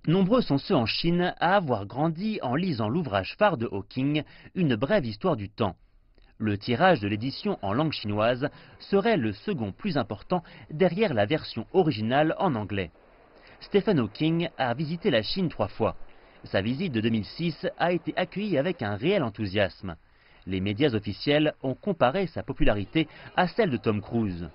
Nombreux sont ceux en Chine à avoir grandi en lisant l'ouvrage phare de Hawking, Une brève histoire du temps. Le tirage de l'édition en langue chinoise serait le second plus important derrière la version originale en anglais. Stephen Hawking a visité la Chine 3 fois. Sa visite de 2006 a été accueillie avec un réel enthousiasme. Les médias officiels ont comparé sa popularité à celle de Tom Cruise.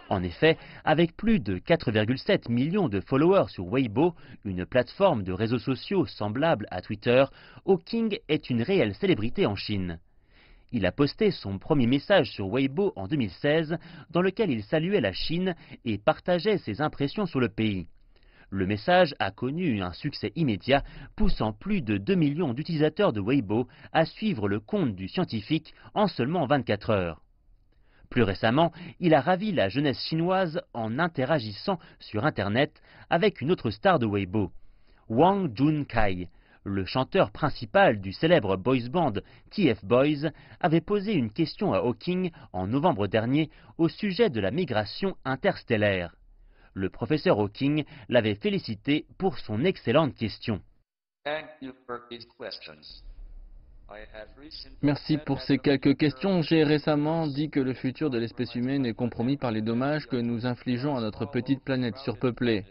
En effet, avec plus de 4,7 millions de followers sur Weibo, une plateforme de réseaux sociaux semblable à Twitter, Hawking est une réelle célébrité en Chine. Il a posté son premier message sur Weibo en 2016, dans lequel il saluait la Chine et partageait ses impressions sur le pays. Le message a connu un succès immédiat, poussant plus de 2 millions d'utilisateurs de Weibo à suivre le compte du scientifique en seulement 24 heures. Plus récemment, il a ravi la jeunesse chinoise en interagissant sur Internet avec une autre star de Weibo, Wang Junkai. Le chanteur principal du célèbre boys band TF Boys avait posé une question à Hawking en novembre dernier au sujet de la migration interstellaire. Le professeur Hawking l'avait félicité pour son excellente question. Merci pour ces quelques questions. J'ai récemment dit que le futur de l'espèce humaine est compromis par les dommages que nous infligeons à notre petite planète surpeuplée.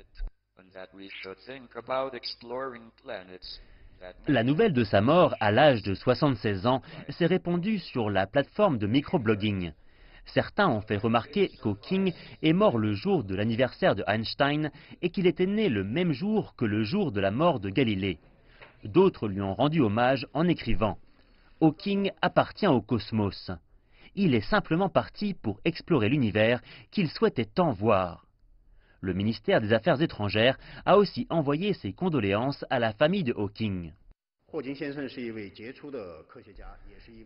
La nouvelle de sa mort à l'âge de 76 ans s'est répandue sur la plateforme de microblogging. Certains ont fait remarquer qu'Hawking est mort le jour de l'anniversaire de Einstein et qu'il était né le même jour que le jour de la mort de Galilée. D'autres lui ont rendu hommage en écrivant « Hawking appartient au cosmos. Il est simplement parti pour explorer l'univers qu'il souhaitait tant voir. » Le ministère des Affaires étrangères a aussi envoyé ses condoléances à la famille de Hawking.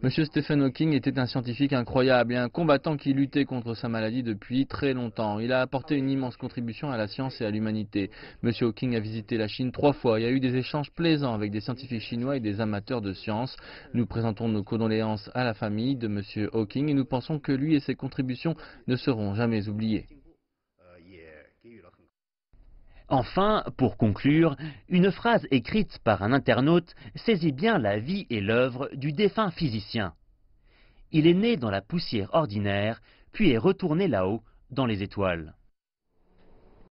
Monsieur Stephen Hawking était un scientifique incroyable et un combattant qui luttait contre sa maladie depuis très longtemps. Il a apporté une immense contribution à la science et à l'humanité. Monsieur Hawking a visité la Chine 3 fois. Il y a eu des échanges plaisants avec des scientifiques chinois et des amateurs de science. Nous présentons nos condoléances à la famille de Monsieur Hawking et nous pensons que lui et ses contributions ne seront jamais oubliées. Enfin, pour conclure, une phrase écrite par un internaute saisit bien la vie et l'œuvre du défunt physicien. Il est né dans la poussière ordinaire, puis est retourné là-haut, dans les étoiles.